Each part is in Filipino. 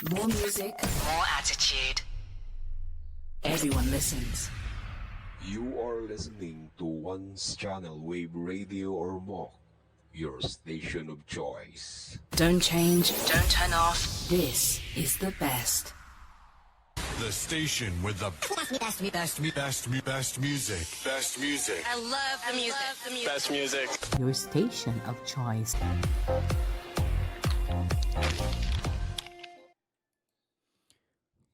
More music, more attitude. Everyone listens. You are listening to One's Channel Wave Radio or Mock, your station of choice. Don't change, don't turn off. This is the best. The station with the best music. Best music. I love the music. Best music. Your station of choice.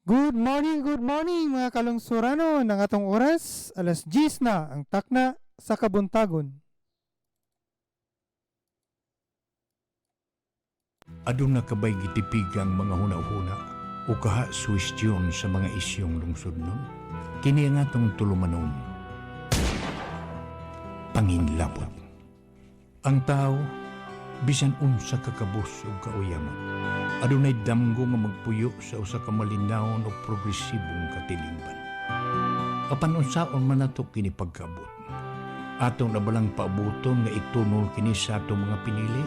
Good morning mga kalungsurano ng atong oras, alas 10 na ang takna sa kabuntagon. Aduna kabay gitipigang mga hunahuna o kaha suwestyon sa mga isyong lungsod nun. Kini ang atong tulumanon. Panginlabot. Ang tao, bisan unsa kakabus o kauyamot. Adunay damgo nga magpuyo sa usa ka malinawon o progresibong katilingban. Apan unsaon man nato kini pagkaabot. Atong nabalang paabuton nga itunol kini sa atong mga pinili.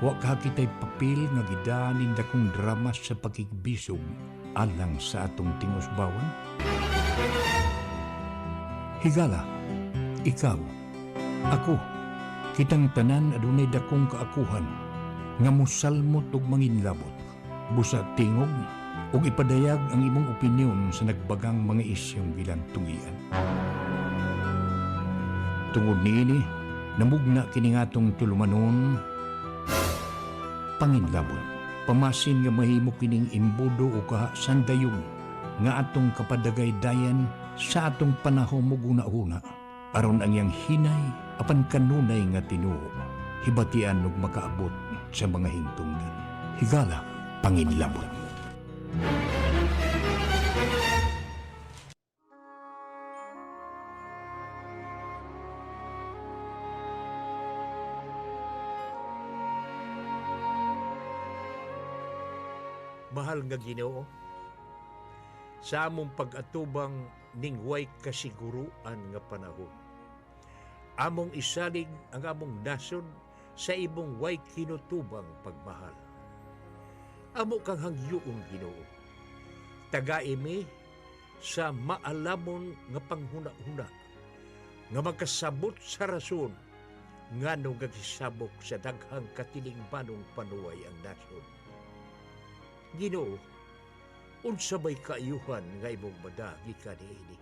Wa ka kitay papel nga gidanin dakong drama sa pakigbisog alang sa atong tingusbawan. Higala, ikaw, ako, kitang tanan adunay dakong kaakuhan nga mosalmot og manginlabot, busa tingog ug ipadayag ang imong opinyon sa nagbagang mga isyong gilantungian. Tungod niini, namugna kini nga atong tulumanon panginlabot. Pamasin nga mahimo kining imbudo o kaha sandayon nga atong kapadagay-dayan sa atong panahon mo guna-una aron ang iyang hinay apan kanunay nga tinuo hibatian ug makaabot sa mga hingtungdan. Higala, panginlabot. Mahal nga Ginoo, sa among pag-atubang ning way kasiguruan nga panahon. Among isalig ang among nasod sa imong way kinutubang pagmahal. Amo kang hangyoon Ginoo. Tagaimi sa maalamon nga panghuna-huna nga magkasabot sa rason ngano gagisabok sa daghang katilingbanong panuway ang nasod. Ginoo, unsa may kaayuhan nga imong madagi kaniini.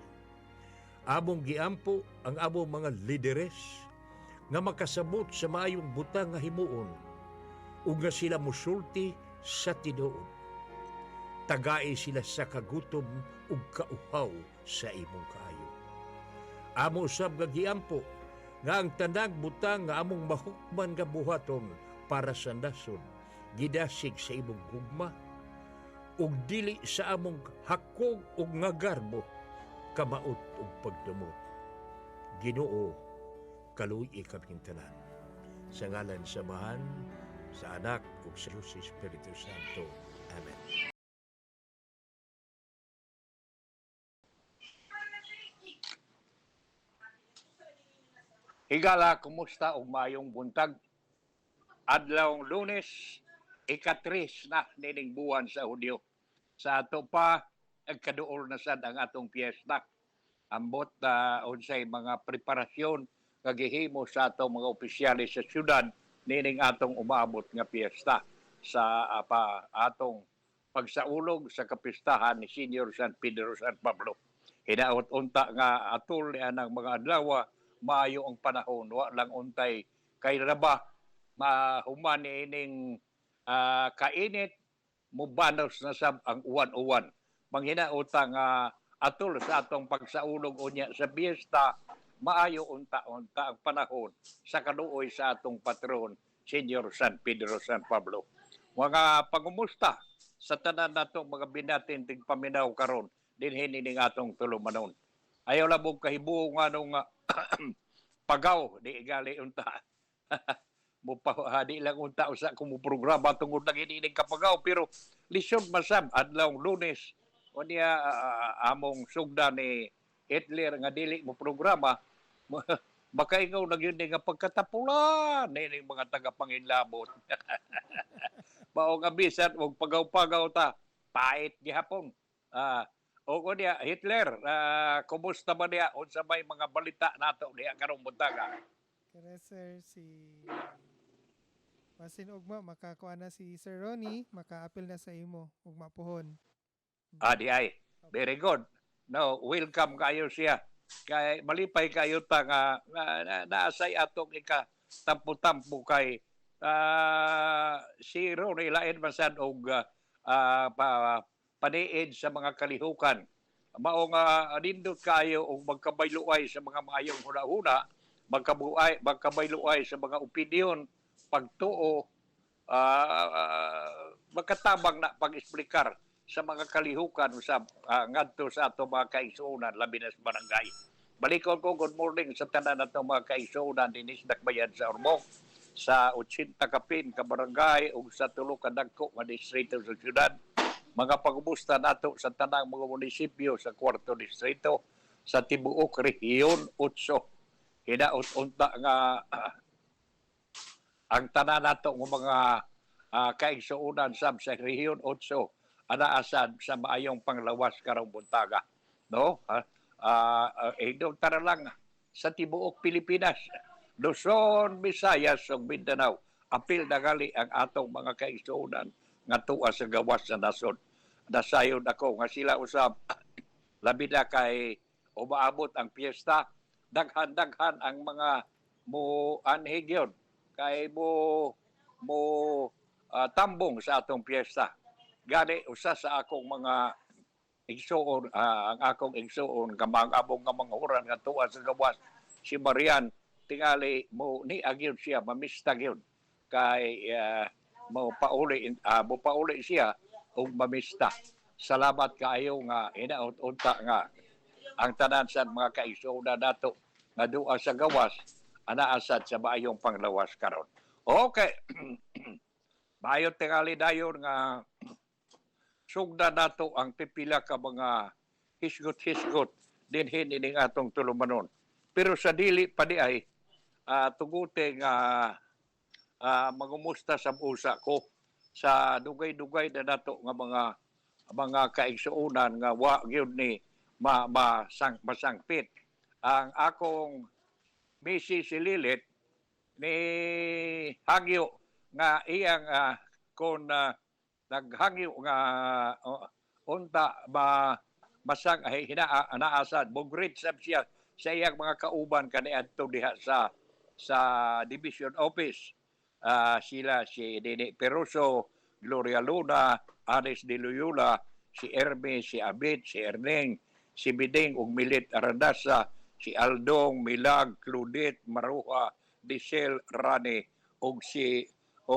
Among giampo ang among mga lideres nga makasabot sa maayong butang nga himuon ug nga sila musulti sa tinuod. Tagai sila sa kagutom ug kauhaw sa imong kaayo. Amo usab nga giampo nga ang tanang butang nga among mahukman nga buhaton para sa nasod gidasig sa imong gugma ug dili sa among hakog ug ngagarbo kamaot ug pagdumot. Ginoo, kaluy kaming tanan. Sa ngalan sa Amahan, sa Anak ug sa Espiritu Santo. Amen. Higala, kumusta o mayong buntag? Adlawng Lunes, ikatris na nining buwan sa Hudyo. Sa ato pa, agkaduol na sad ang atong piyesta. Ambot unsay mga preparasyon nga gihimo sa atong mga opisyalis sa syudad nining atong umaabot nga piyesta sa atong pagsaulog sa kapistahan ni Senior San Pedro San Pablo. Hinaot unta nga atol ni anang mga adlaw maayo ang panahon, wa lang untay kay raba mahuman ining kainit mubanos na sab ang uwan-uwan. Manghinautang atol sa atong pagsaulog unya sa piyesta, maayo unta-unta ang panahon sa kaluoy sa atong patron, Senior San Pedro San Pablo. Mga pangumusta sa tanan natong mga binatin tig paminaw karon dinhin ning atong tulumanon. Ayaw labog kahibuo nga nung pagaw di gali unta. Di lang unta usa kung programa tungod lang inining kapagaw pero lisod masab adlawng Lunes unya among sugda ni Hitler nga dili mo programa baka ikaw na yun nga pagkatapulan nining mga tagapanginlabot. Mao nga bisan og pagaw-pagaw ta, pait gihapon. O ko niya, Hitler, kumusta ba niya? Unsa may mga balita nato diha karong buntaga? Kaya sir, si Masin ugma, makakuha na si Sir Ronnie, maka-appeal na sa imo, ugma pohon. Di ay. Very good. No, welcome kayo siya. Kay malipay kayo ta nga naasay atong ika tampo-tampo kay si Ronnie lain masad og paniid sa mga kalihukan. Mao nga nindot kayo og magkabayloay sa mga maayong huna-huna, magkabayloay sa mga opinyon, pagtuo, magkatabang na pag-explikar sa mga kalihukan sa ngadto sa ato mga kaigsuonan labi na sa barangay. Balikon ko, good morning sa tanan nato mga kaigsuonan dinis Dakbayan sa Ormoc, sa 80 kapin ka barangay ug sa tulo ka dagko nga distrito sa syudad. Mga pagumusta nato sa tanang mga munisipyo sa 4 distrito sa tibuok rehiyon 8. Hinaut unta nga ang tanan nato ng mga kaigsuonan sa rehiyon 8 anaasad sa maayong panglawas karong buntaga, no? Doon tara lang sa tibuok Pilipinas, Luzon, Visayas ug Mindanao, apil na gali ang atong mga kaigsuonan nga tuwa sa gawas sa nasod. Dasayon ako nga sila usab labi na kay umaabot ang piyesta, daghan-daghan ang mga mo anhigyon kay mo tambong sa atong piyesta. Gani usa sa akong mga igsuon, ang akong igsuon kamang-abong nga mga oran nga tuwa sa gawas si Marian tingali mo ni agyon siya mamista gyud kay mo pauli siya og mamista. Salamat kaayo nga hinaut-unta nga ang tanan sa mga kaigsuonan nato nga duha sa gawas anaasad sa maayong panglawas karon. Okay. Mayo tingali dayon nga sugda nato ang pipila ka mga hisgot-hisgot dinhin ining atong tulumanon. Pero sa dili pa di ay tuguti nga mangumusta sa usa ko sa dugay-dugay na nato nga mga kaigsuonan nga wa gyud ni masangpit. Ang akong Mrs. si Lilit ni hagyo nga iyang kon naghangyo nga unta masang hinaasad bugrit sab siya sa iyang mga kauban kaniadto diha sa division office. Sila si Dini Peruso, Gloria Luna, Anis de Loyola, si Hermes, si Abit, si Erneng, si Biding ug Milit Arandasa, si Aldong, Milag, Claudette, Maruha, Diesel, Rani ug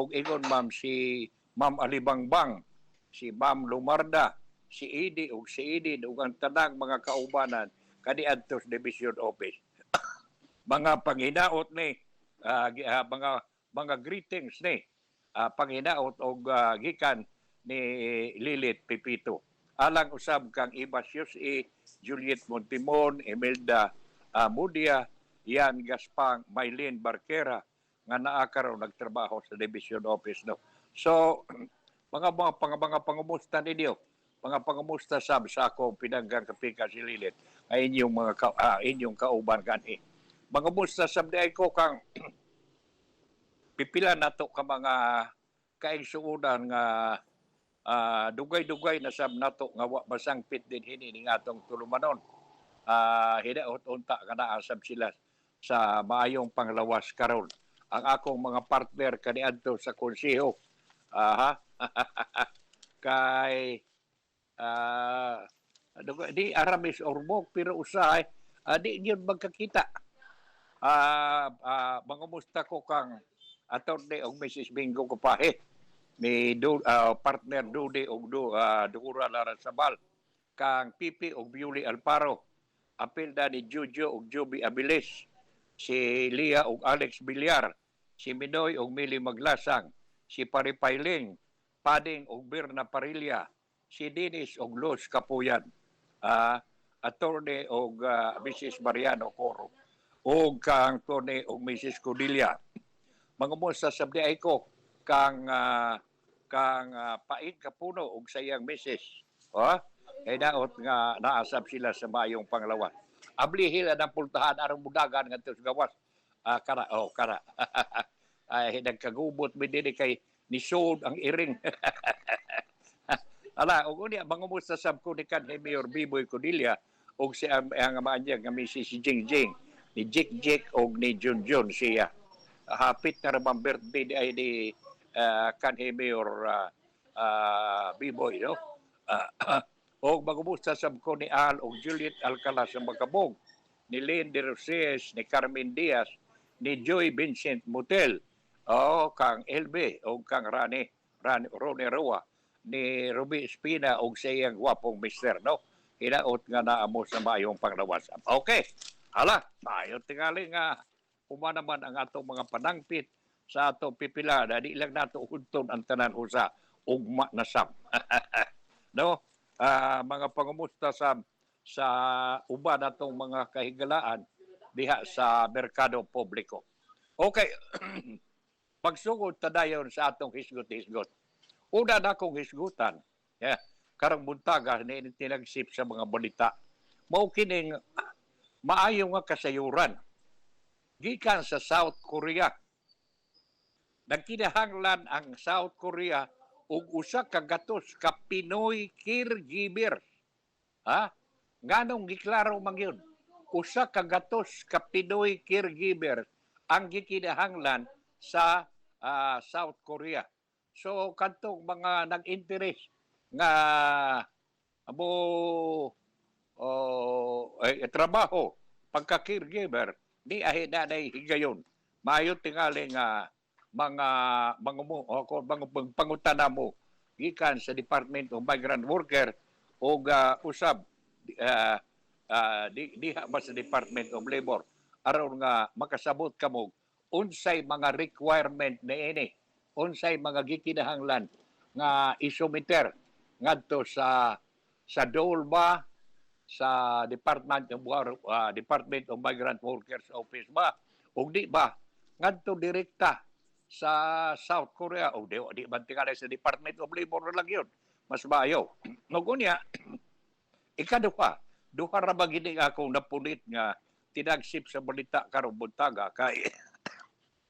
ingon ma'am si Ma'am Alibangbang, si Ma'am Lumarda, si Idi ug si Idi ug ang tanang mga kaubanan kaniadto sa division office. Mga panghinaot ni mga greetings ni panghinaot og gikan ni Lilit Pipito. Alang usab kang Ibasius Juliet Montimon, Imelda Mudia, Yan Gaspang, Maylene Barquera nga naa karon nagtrabaho sa division office, no. So mga pangumusta ninyo, mga pangumusta sa akong pinanggang kapika si Lilit ay inyong kauban gani. Mga musta sa ko kang pipila nato ka mga kaigsuonan nga dugay-dugay na sab nato nga wa masangpit din hini atong tulumanon. Hinaot unta nga naa sab sila sa maayong panglawas karon. Ang akong mga partner kaniadto sa konseho kay di Aramis Ormoc pero usahay di yun magkakita. Mangumusta ko kang Atty. og Mrs. Bingo Kupahe ni partner Dude og Dura Larasabal kang Pipi og Biuli Alparo, apilda ni Jojo og Joby Abilis, si Lia og Alex Villar, si Minoy og Mili Maglasang, si Paripailing, Pading og Birna Parilla, si Dennis og Los Kapuyan, Atty. og Mrs. Mariano Coro. o kang Tony o Mrs. Cordelia. Mga mo sa sabdi ay ko kang paing kapuno og sayang Mrs. Oh, kay daot nga naasab sila sa mayong panglawas. Ablihil ang pultahan arang mudagan ngadto sa gawas. Kara. Ay nagkagubot mi dinhi kay nisod ang iring. Ala, og unya mangumusta sab ko ni kan Mayor Biboy Cordelia og si ang maanya nga Mrs. Jingjing ni Jik og ni Junjun siya. Hapit na ramang birthday ay ni kan Mayor Biboy, no? O magumusta sab ko ni Al og Juliet Alcala sa Magkabog, ni Lynn De Roses, ni Carmen Diaz, ni Joy Vincent Mutel, kang LB o kang Rone Roa, ni Ruby Espina og sa iyang gwapong mister, no? Hinaot nga naamo sa mayong panglawas. Okay. Hala, tayo tingali nga naman ang atong mga panangpit sa atong pipila na di lang nato hunton ang tanan usa ugma na sam. No? Mga pangumusta sa uban natong mga kahigalaan diha sa merkado publiko. Okay. Pagsugod ta dayon sa atong hisgot-hisgot. Una na akong hisgutan, karang buntaga ni tinagsip sa mga balita. Mao kining maayo nga kasayuran gikan sa South Korea. Nagkinahanglan ang South Korea og usa ka gatos ka Pinoy caregiver. Nganong giklaro man yun? Usa ka gatos ka Pinoy caregiver ang gikinahanglan sa South Korea. So kantong mga nag-interes nga trabaho pagka-caregiver di ahinanay higayon. Mayo tingali nga mga pangutana mo gikan sa Department of Migrant Worker o usab diha ba sa Department of Labor aron nga makasabot kamo unsay mga requirement niini, unsay mga gikinahanglan nga isumiter ngadto sa DOL ba, sa Department of Migrant Workers Office ba, o di ba ngadto direkta sa South Korea o di ba tingala sa Department of Labor lang yun, mas maayo. Nugunya, duha ra ba gini akong napunit nga tinagsip sa balita karong buntaga kay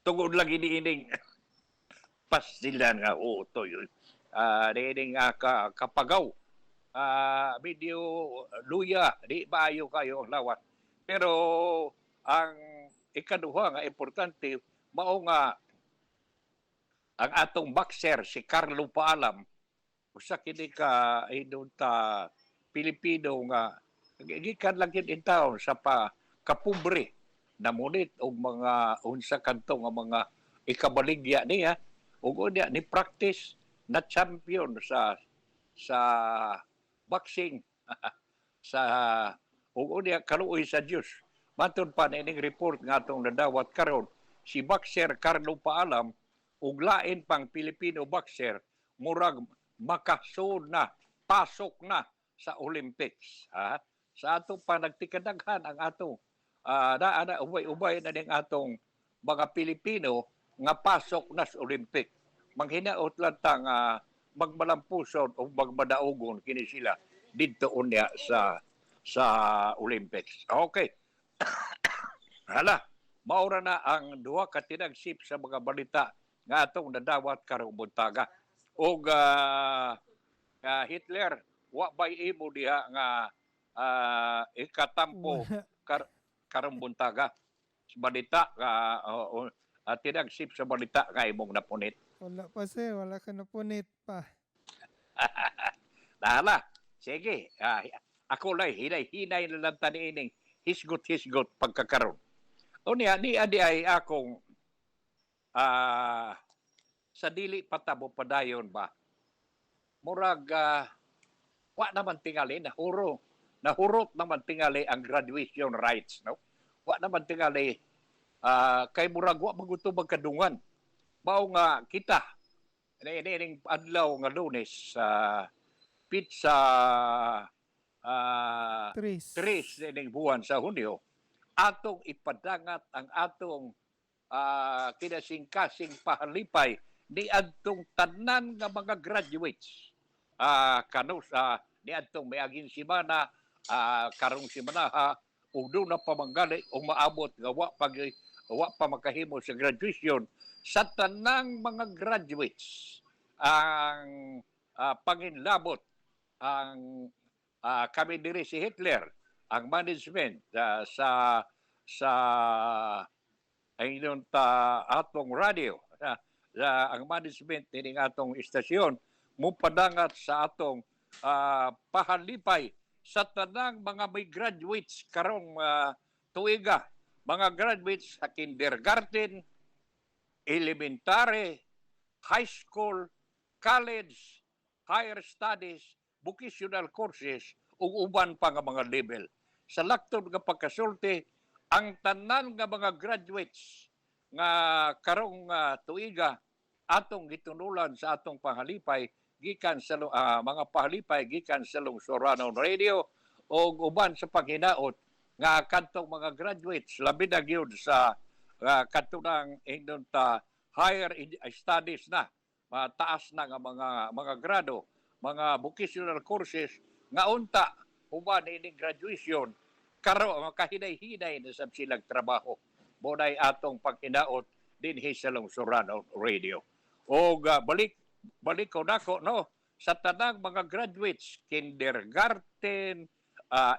tungod lang iniining pastilan nga utoy. Niining kapagaw. Medyo luya, di maayo kayo ang lawat. Pero ang ikaduha nga importante, mao nga ang atong boxer si Carlo Paalam, usa kini ka idunta Pilipino nga gikan lang yun in town sa kapobre na munit og mga unsa kanto nga mga ikabaligya niya ug unya ni practice na champion sa boxing sa ug unya kaluoy sa Dios. Matud pa ning report nga atong nadawat karon si boxer Carlo Paalam ug lain pang Filipino boxer murag makasud na pasok na sa Olympics. Sa ato pa nagtikadaghan ang atong ubay-ubay na ning atong mga Pilipino nga pasok na sa Olympic. Manghinaot lang tang magmalampuson o magmadaugon kini sila didto unya sa Olympics. Okay. Hala, maura na ang duha ka tinagsip sa mga balita nga atong nadawat karong buntaga. Og Hitler wa bay imo diha nga ikatampo karong buntaga sa balita tinagsip sa balita nga imong napunit. Wala pa sir, wala ka napunit pa. Hala, sige. Ako lang, hinay na lang taniining hisgot-hisgot pagkakaroon. O niya, ni adi ay akong sa dili patabo padayon ba? Murag, wa naman tingali, nahurot naman tingali ang graduation rights, no? Wa naman tingali, kay murag wa maguto magkadungan. Mao nga kita, inining adlaw nga Lunes, pizza, 3 ining buwan sa Hunyo, atong ipadangat ang atong kinasing-kasing pahalipay ni adtong tanan nga mga graduates. Ni adtong miaging semana, karong semana ug doon na pamanggali o maabot nga wa pa makahimo sa graduation sa tanang mga graduates ang panginlabot ang kami diri si Hitler, ang management sa ayun atong radio, ang management nining atong istasyon mupadangat sa atong pahalipay sa tanang mga may graduates karong tuiga, mga graduates sa kindergarten, elementary, high school, college, higher studies, vocational courses, ug uban pa nga mga level. Sa laktod nga pagkasulti, ang tanan nga mga graduates nga karong tuiga atong gitunulan sa atong pahalipay gikan sa mga pahalipay gikan sa Lungsuranon Radio o uban sa paghinaot nga kadtong mga graduates labi na gyud sa kadtong ingnon higher studies na taas na nga mga grado, mga vocational courses nga unta uban ini graduation karo makahinay-hinay na sab silang trabaho. Munay atong paghinaot dinhi sa Lungsuranon Radio. O balik ko nako no sa tanang mga graduates kindergarten,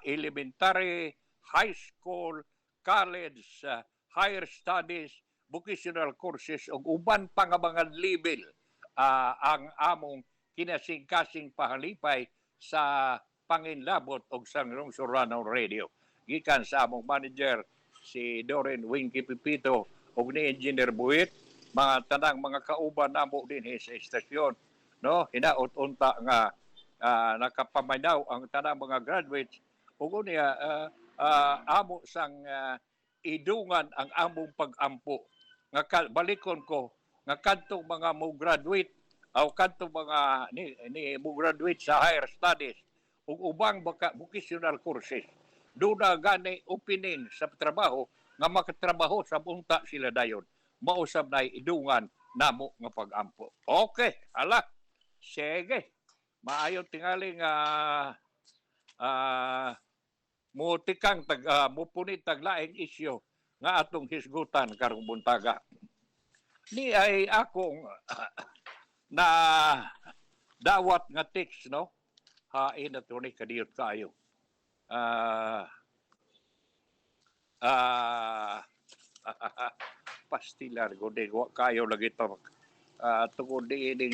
elementary, high school, college, higher studies, vocational courses ug uban pa nga mga level ang among kinasing-kasing pahalipay sa panginlabot og sa Lungsuranon Radio. Gikan sa among manager si Doreen Winky Pipito ug ni Engineer Buit, mga tanang mga kauban namo dinhi sa istasyon, no, hinaot unta nga nakapaminaw ang tanang mga graduates ug unya amo sang idungan ang among pag-ampo nga balikon ko nga kadtong mga mo graduate o kadtong mga ni mo graduate sa higher studies ug ubang vocational courses doon na gani opening sa trabaho nga makatrabaho sa bunta sila dayon mausab na idungan namo nga pag-ampo. Okay, ala. Sige. Maayo tingali nga mutikang mupunit taglaing isyu nga atong hisgutan karong buntaga. Ni ay akong na dawat nga text, no? Hain na ito ni kadiyot kayo. Pastilar gode wa kayo lagi to tungod diining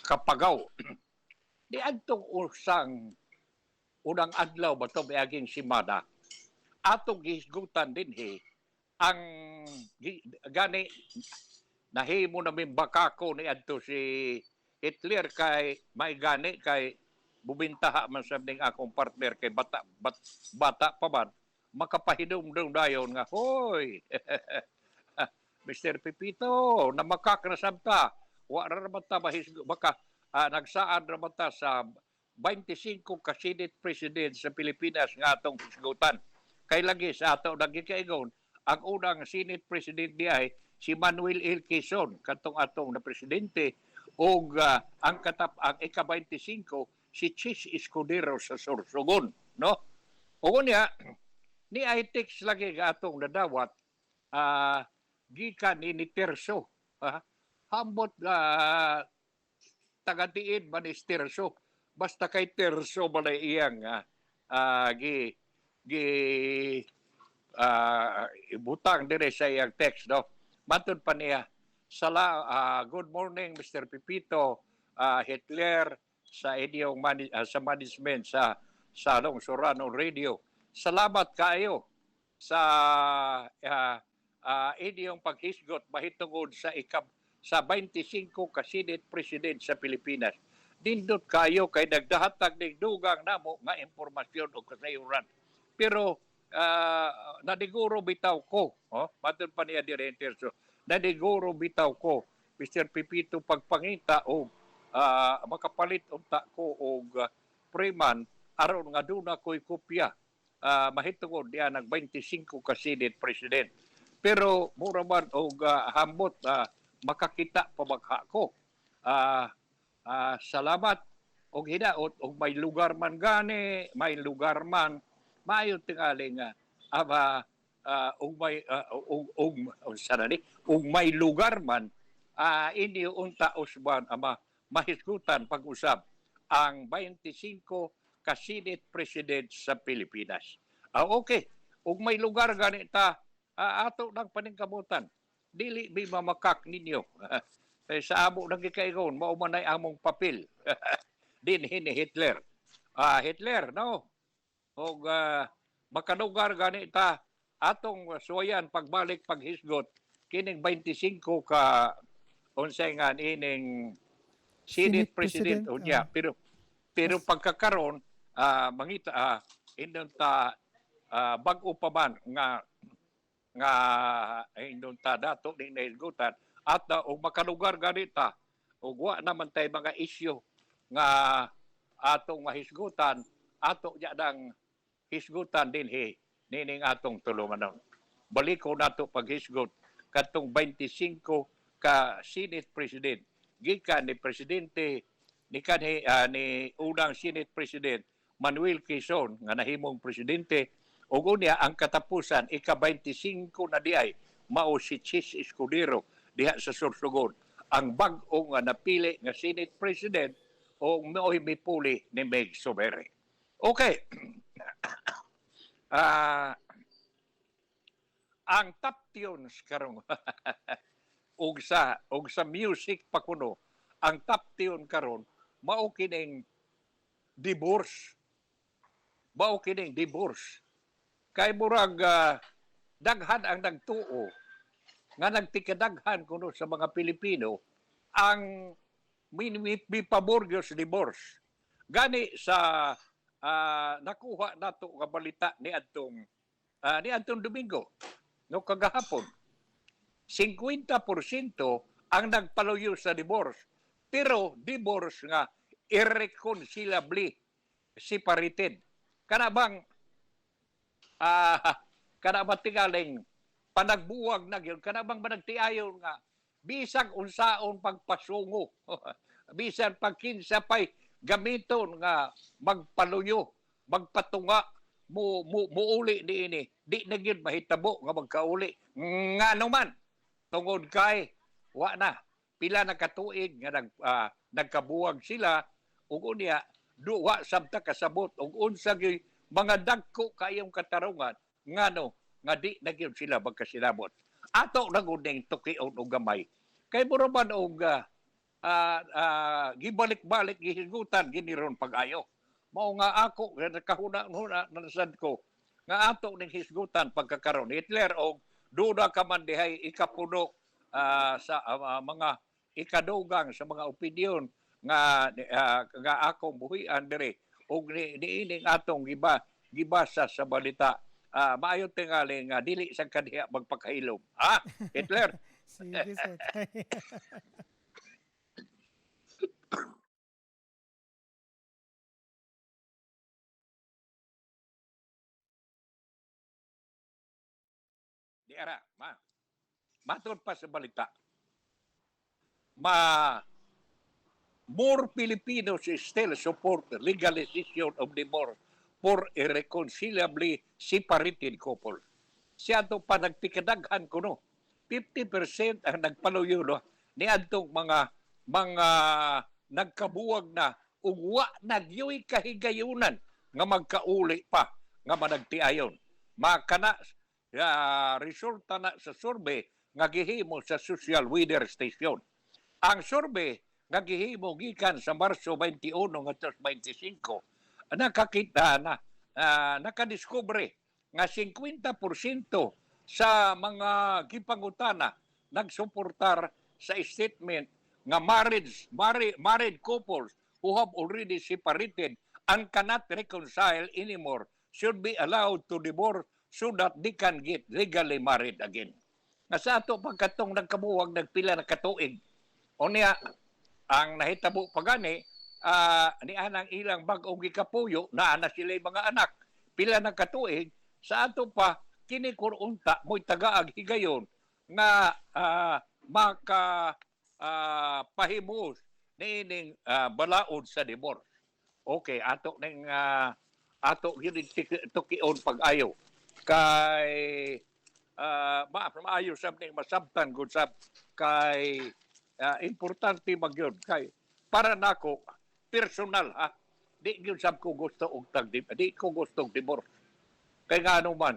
kapagaw di adtong usang unang adlaw ba to miaging semana atong gihisgutan dinhi ang gani nahimo na mimbakako ni adto si Hitler kay may gani kay bubintaha man sab ning akong partner kay bata pa man makapahinom dayon nga hoy Mr. Pipito namakak na sabta wa ra man ta baka nagsaan ra man ta sa 25 ka Senate President sa Pilipinas nga atong hisgutan kay lagi sa ato nagikaigon ang unang Senate President diay si Manuel L. Quezon katong atong na presidente ug ang ika-25 si Chis Escudero sa Sorsogon, no? O niya ni ITEX lagi nga atong nadawat gikan ni Terso hambot tagadiin man is Terso basta kay Terso balay iyang ibutang dire sa iyang text, no? Matod pa niya good morning Mr. Pipito, Hitler sa inyong sa management sa Lungsuranon Radio. Salamat kayo sa inyong paghisgot mahitungod sa 25 ka Senate President sa Pilipinas. Dindot kayo kay nagdahatag ning dugang namo nga impormasyon o kasayuran. Pero nadiguro bitaw ko, matod pa niya director, so nadiguro bitaw ko Mr. Pipito pagpangita o makapalit unta ko og preman aron nga duna ko'y kopya mahitungod diya nag 25 ka Senate President. Pero mura man og hambot makakita pabagha ko. Salamat og hidaot og may lugar man gani, may lugar man maayo tingali nga og may lugar man hindi unta usban ama mahisgutan pag-usab ang 25 ka Senate President sa Pilipinas. Okay, ug may lugar ganita ato nang paningkamutan. Dili bi mamakak ninyo. Sa amo nang gikaigon, mao man ay among papel. Dinhi ni Hitler. Hitler, no? Og makalugar ganita atong suwayan pagbalik paghisgot kining 25 ka unsay nga ining Senate President unya. Pero pagkakaron mangita indon ta bag-o pa man nga indon ta dato ning nahisgutan at og makalugar ganita og wa naman tay mga isyu nga atong mahisgutan ato jadang hisgutan dinhi nining atong tulumanon. Balik ko nato paghisgot katong 25 ka Senate President gikan ni presidente ni unang Senate President Manuel Quezon nga nahimong presidente ug unya ang katapusan ika-25 na diay mao si Chis Escudero diha sa Sorsogon ang bag-o nga napili nga Senate President o mao'y mipuli ni Meg Sobere. Okay. Ang top tunes karong og sa music pa kuno ang top tune karon mao kining divorce. Mao kining divorce. Kay murag daghan ang nagtuo nga nagtikadaghan kuno sa mga Pilipino ang mipaborgyo sa divorce. Gani sa nakuha nato nga balita ni Antong Domingo no kagahapon. 50% ang nagpaluyo sa divorce. Pero divorce nga irreconcilably separated. Kanabang tingaling panagbuwag na yun, kanabang managtiayon nga bisag unsaon pagpasungo, bisag pagkinsa pa'y gamiton nga magpaluyo, magpatunga, muuli ni ini. Di na yun mahitabo nga magkauli. Nga naman, tungod kay, wa na, pila na katuig nga nagkabuwag sila, ug unya, duwa sabta kasabot, ug unsa gyud mga dagko kayong katarungan, ngano, nga di na yun sila magkasilabot. Ato naguning tukion o gamay. Kay muraman og gibalik-balik gihisgutan giniron pag-ayo. Mao nga ako nakahuna nasad ko nga ato ning hisgutan pagkakaron Hitler og duda ka man dihay ikapuno sa mga ikadugang sa mga opinyon nga akong buhian diri og niining atong gibasa sa balita. Maayo tingali nga dili sa kadiha magpakahilom. Hitler. Sige, Sotay. Di ara, matod pa sa balita. More Filipinos still support legalization of divorce for irreconcilably separated couple. Siya to pa nagpikadaghan ko no. 50% ang nagpaluyo no, ni adtong mga nagkabuwag na ugwa nagyoy kahigayunan nga magkauli pa nga managtiayon. Makana resulta na sa survey nga gihimo sa Social Weather Station. Ang survey nga gihimo gikan sa Marso 21 ngadto 25 nakakita na nakadiskubre nga 50% sa mga gipangutana nagsuportar sa statement nga married couples who have already separated and cannot reconcile anymore should be allowed to divorce so that they can get legally married again. Nga sa ato pagkatong nagkabuwag nagpila na katuig. O niya, ang nahitabo pagani, ni anang ilang bag-ong gikapuyo na ana sila mga anak pila ng katuig sa ato pa kini kurunta mo'y tagaag higayon nga maka pahimos niining balaod sa divorce. Okay, ato ning ato gid tukion pag-ayo kay maayo sab ning masabtan gud sab kay importante magyud kay para nako personal di gyud sab ko gusto og di ko gusto og divorce kay ngano man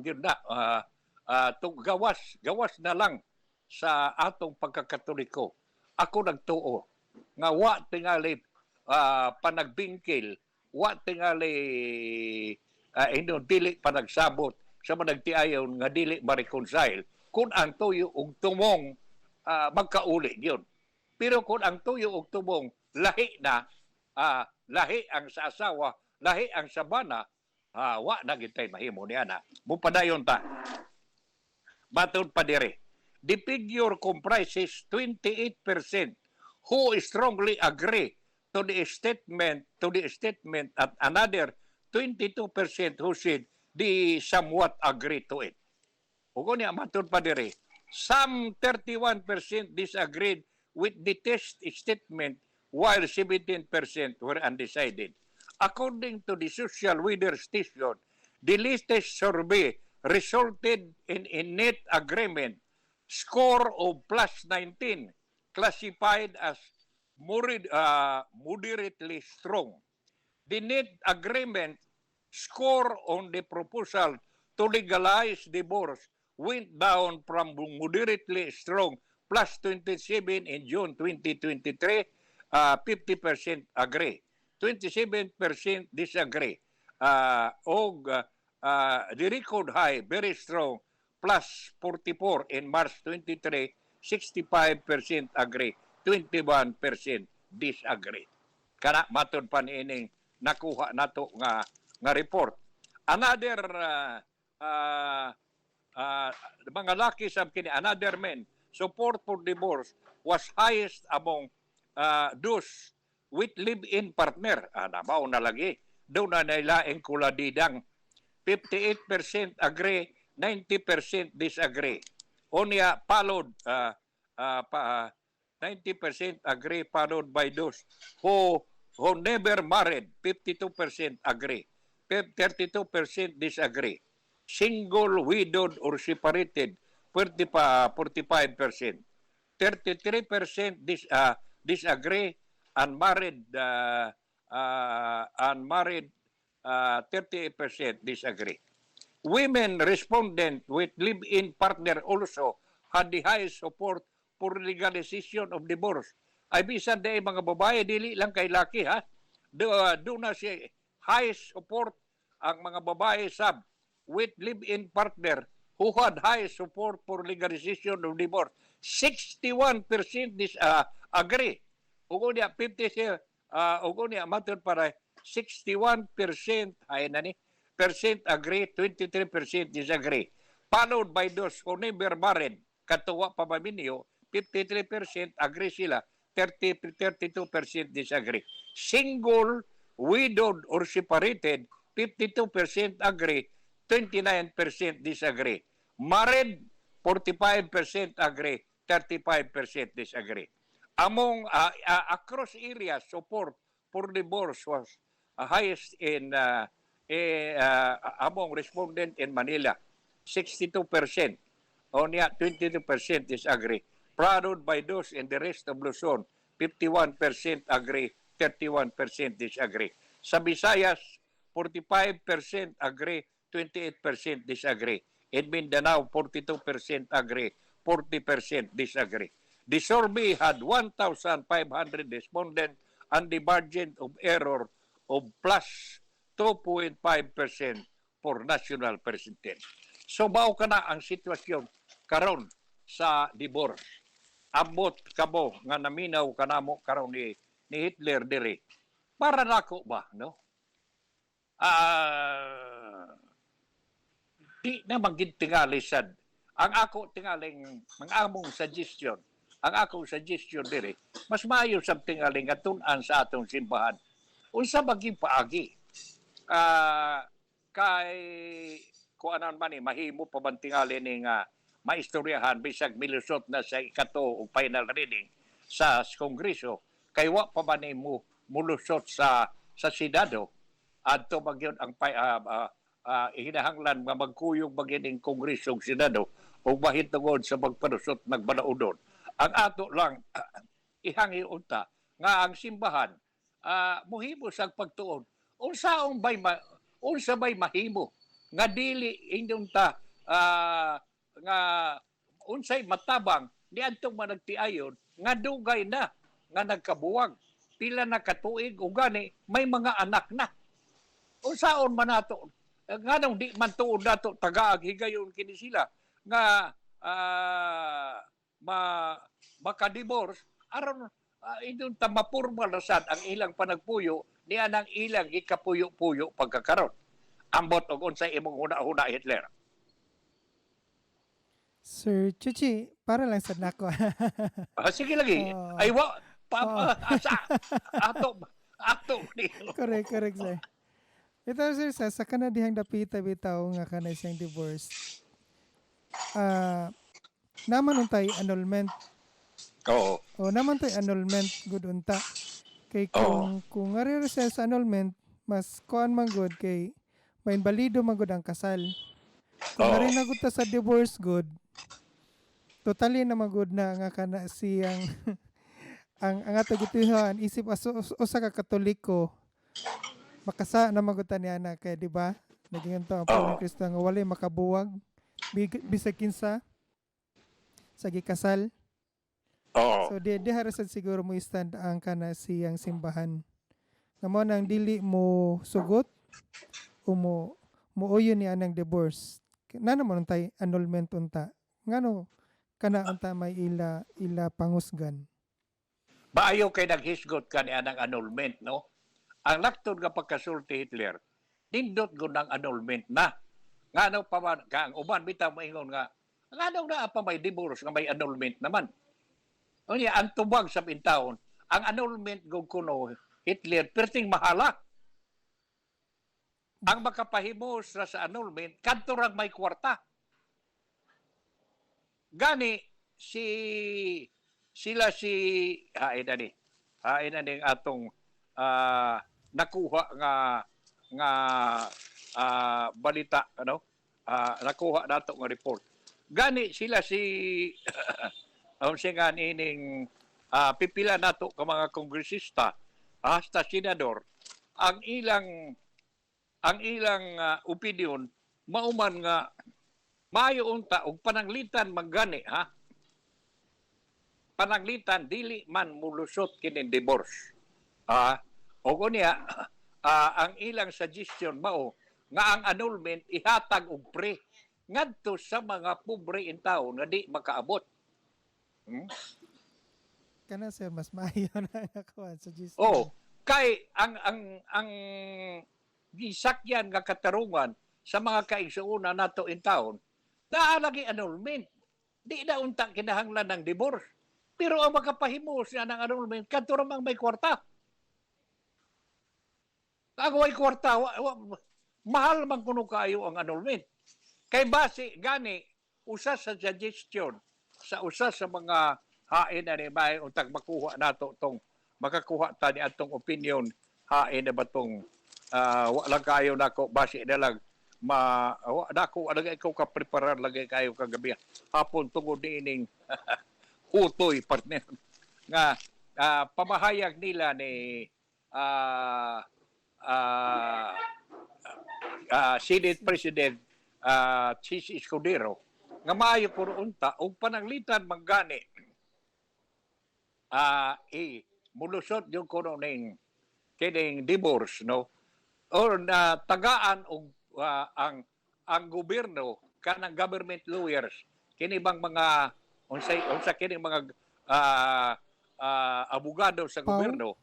gyud na gawas na lang sa atong pagkakatoliko ako nagtuo nga wa tingali panagbingkil wa tingali dili panagsabot sa managtiayon nga dili ma-reconcile kung ang tuyo og tumong magkauli yun. Pero kung ang tuyo og tumong lahi na, lahi ang sa asawa, lahi ang sa bana, wa na gitay mahimo niya na. Mupadayon ta. Batod pa dire. The figure comprises 28% who strongly agree to the statement at another 22% who said they somewhat agree to it. Ugo niya matod pa dire. Some 31% disagreed with the test statement while 17% were undecided. According to the social weather station, the latest survey resulted in a net agreement score of plus 19, classified as moderately strong. The net agreement score on the proposal to legalize divorce went down from moderately strong plus 27 in June 2023, 50% agree. 27% disagree. The record high, very strong, plus 44 in March 23, 65% agree, 21% disagree. Kana matod pa niining nakuha nato nga report. Another mga laki sab kini another men support for divorce was highest among those with live-in partner. Mao na lagi. Doon na nailaing kuladidang 58% agree, 90% disagree. Onya followed 90% agree followed by those who never married, 52% agree. 32% disagree. Single, widowed, or separated, 45%. 33% disagree. Unmarried, 38% disagree. Women respondent with live-in partner also had the highest support for legalization of divorce. Ay bisan day mga babae, dili lang kay laki ha. Doon na si highest support ang mga babae sab with live-in partner who had high support for legalization of divorce. 61% agree. Ugo niya 50 ugo niya matod para 61% ay nani percent agree, 23% disagree. Followed by those who never married, katuwa pa maminyo, 53% agree sila, 32% disagree. Single, widowed, or separated, 52% agree, 29% disagree. Married, 45% agree, 35% disagree. Among across areas, support for divorce was highest in among respondent in Manila, 62%. Only 22% disagree. Followed by those in the rest of Luzon, 51% agree, 31% disagree. Sa Visayas, 45% agree, 28% disagree. In Mindanao, 42% agree, 40% disagree. The survey had 1,500 respondents and the margin of error of plus 2.5% for national president. So mao kana ang sitwasyon karon sa divorce. Abot kamo nga naminaw kanamo karon ni Hitler diri. Para nako ba, no? Di na magid tingali sad. Ang ako tingaling mga among suggestion ang akong suggestion dire, mas maayo something aling atun-an sa atong simbahan. Unsa maging paagi? Kay kung anan man mahimo pa man tingali ning maistoryahan bisag milusot na sa ikato o final reading sa Kongreso kay wa pa man mo mulusot sa Senado adto bagyon ang hinahanglan nga magkuyog magining Kongreso ug Senado ug mahitungod sa pagpanusot nagbalaudon. Ang ato lang ihangi unta nga ang simbahan mohimo sa pagtuon unsa bay mahimo nga dili inyong ta nga unsay matabang niadtong managtiayon nga dugay na nga nagkabuwag pila na katuig ug gani may mga anak na unsaon man nato nganong di man tuod nato tagaag higayon kini sila nga makadivorce aron idun ta mapurmal na sad ang ilang panagpuyo niya nang ilang ikapuyo-puyo pagkakaroon. Ambot og unsay imong huna-huna Hitler. Sir Chuchi, para lang sad nako. Sige lagi. Ay wa asa ato ni. Correct sir. Ito sir sa kana dihang dapita bitaw nga kanay siyang divorce. Naman untay annulment. Oo. O naman tay annulment good unta. Kay kung nga sa annulment mas kuan man good kay may balido man good ang kasal. Kung nga na good ta sa divorce good. Totally na magud na nga kana siyang ang ato gituhan isip usa ka Katoliko makasa na magutan niya na kay di ba naging to ang Panginoon Kristo nga walay makabuwag bisag kinsa sa gikasal. So di harasad siguro mo stand ang kana siyang simbahan. Nga mo nang dili mo sugot o muuyo ni anang divorce. Na naman tay annulment unta. Ngano kana unta may ila pangusgan. Maayo kay naghisgot ka ni anang annulment, no? Ang laktod nga pagkasulti Hitler, nindot go ng annulment na. Ngano pa man ka ang uban bitaw moingon nga ngano na pa may divorce nga may annulment naman. Unya ang tubag sa bintawon, ang annulment go kuno Hitler perting mahala. Ang makapahimo sa annulment kadto ra may kwarta. Gani sila hain na ning atong nakuha nga balita nakuha nato nga report. Gani sila nga nining pipila nato ka mga kongresista hasta senador ang ilang opinion mauman nga maayo unta og pananglitan magani pananglitan dili man mulusot kini divorce og unya ang ilang suggestion mao nga ang annulment ihatag og pre ngadto sa mga pobre in taon nga di makaabot. Kana sir mas maayo na nga kuan suggestion. Kay ang gisakyan nga katarungan sa mga kaigsuuna nato in taon naa lagi annulment. Di na unta kinahanglan ng divorce. Pero ang makapahimo siya ng annulment kadto ra mang may kwarta. Ang may kwarta mahal man kuno kayo ang annulment. Kay base gani usa sa suggestion sa usa sa mga hain na ni may untag makuha nato tong makakuha ta ni atong opinion hain na batong wala kayo nako base na lang dako lagi ikaw ka preparar lagi kayo kagabi hapon tungod niining hutoy partner nga pamahayag nila ni Senate President Chis Escudero nga maayo puro unta og pananglitan manggani mulusot yung kuno ning kining divorce no or na tagaan og ang gobyerno kanang government lawyers kini bang mga unsa kining mga abogado sa gobyerno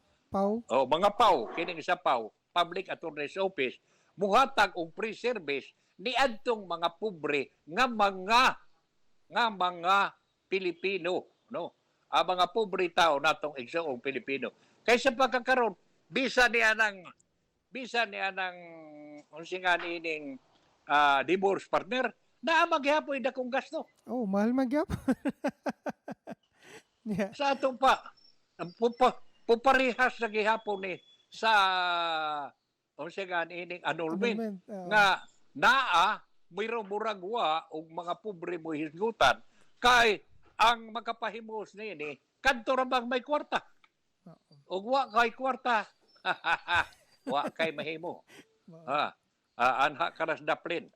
mga PAW kining sa PAW Public Attorney's Office muhatag og free service niadtong mga pobre nga mga Pilipino no ang mga pobre tao natong igsoong Pilipino. Kaysa pagkakaroon, bisa niya ng unsingan ining divorce partner, na magyapoy dakong gasto. Oh, mahal magyap. Yeah. Sa atong puparihas na gihapon ni sa unsingan ining annulment. Nga naa mayroong muragwa o mga pobre mo hisgutan kay ang makapahimos nini kadto ra bang may kwarta. Og wa kay kwarta. Wa kay mahimo. Anha karas daplin.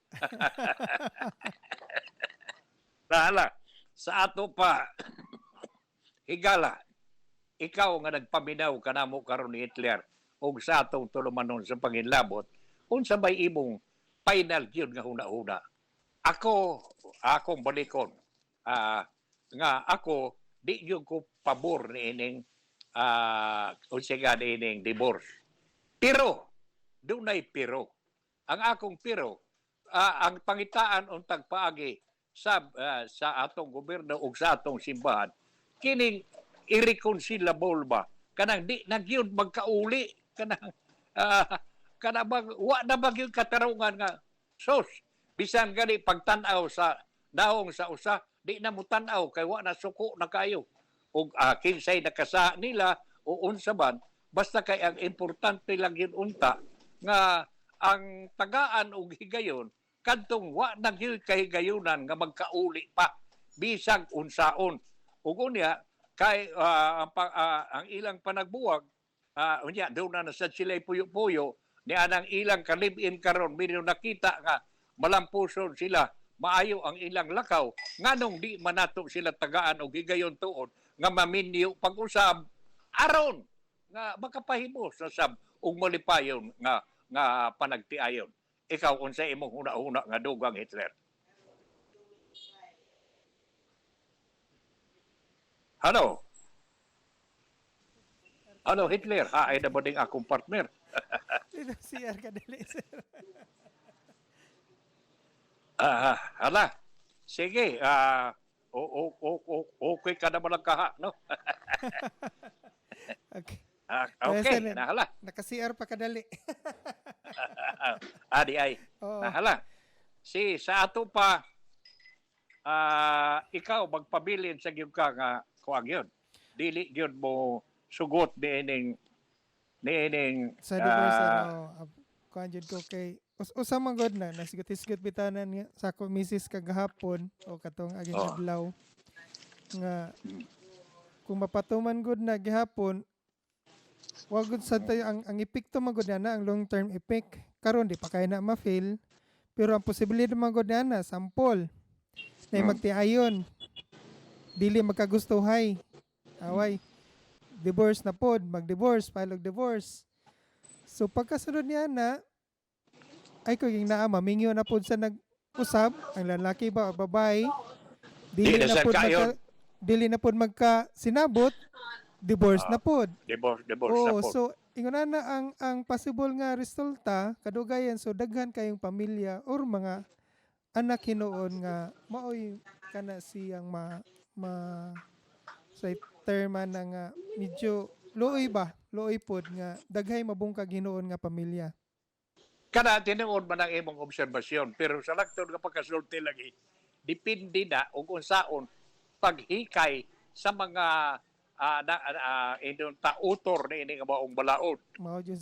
Nahala, sa ato pa, higala, ikaw nga nagpaminaw ka na mo karon ni Hitler o sa atong tulumanon sa panginlabot, unsa bay imong final yun nga huna-huna. Akong balikon, nga ako, di yun ko pabor ni ining unsa nga ni ining divorce. Pero, dunay pero. Ang akong pero, ang pangitaan untag paagi sa atong gobyerno o sa atong simbahan, kining irreconcilable ba? Kanang di nagyud magkauli, kanang wa na bagyud katarungan nga sos. Bisan gali pagtan-aw sa daong sa usa, di na mo tan-aw kay wa na suko na kayo. Og kinsay nakasa nila o unsa man, basta kay ang importante lang yun unta nga ang tagaan og higayon kadtong wa nagyud kahigayunan nga magkauli pa bisag unsaon. Ug unya kay ang ilang panagbuwag unya daw na sad sila puyo-puyo ni anang ilang kalib-in karon bino nakita nga malampuson sila maayo ang ilang lakaw nganong di manato sila tagaan og higayon tuod nga maminyo pag-usab aron nga makapahimo sa sab og malipayon nga panagtiayon. Ikaw unsa imong una-una nga dugang Hitler? Ano Hitler? Ay na ba ding akong partner? Dito CR ka dali, sir. Hala. Sige, okay ka na ba lang kaha, no? Okay. Okay, nahala. Naka-CR pa kadali. Adi ay. Oo. Nahala. Sa ato pa, ikaw magpabilin sa gyud ka nga kuang yun. Dili gyud mo sugot ni ining Sa divorce, kuhan jud ko kay usa man god na nasigot-sigot bitanan nga sa ako misis kagahapon o katong aging adlaw nga kung mapatuman gud na gihapon wag gud sad tayo ang epekto man gud na ang long term effect karon di pa kay na ma-fail pero ang posibilidad man gud na sample na magtiayon dili magkagustuhay away divorce na pod mag-divorce file og divorce so pagkasunod niya na ay ko yung naa mamingyo na pod sa nag-usab ang lalaki ba o babae dili na pod magka sinabot divorce na pod. Divorce na pod. So ingon na ang possible nga resulta kadugayan so daghan kayong pamilya or mga anak hinuon nga maoy kana siyang sa term na nga medyo looy pod nga daghay mabungkag hinuon nga pamilya. Kana tinuod man ang imong obserbasyon pero sa laktod nga pagkasulti lagi depende na og unsaon paghikay sa mga tautor na ini nga maong balaod. Mao jud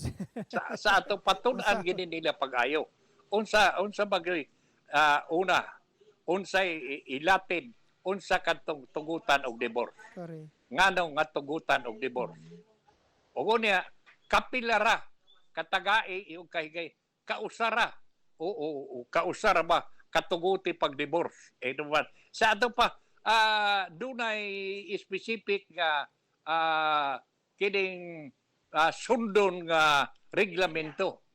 sa atong patun-an gini nila pag-ayo. Unsa bagay unsay ilatin unsa kadtong tugutan og divorce. Sorry. Nganong nga tugutan og divorce. Ug unya kapilara katagai yung kahigay kausara o kausara ba katuguti pag divorce naman sa ato pa dunay specific nga kining sundon nga reglamento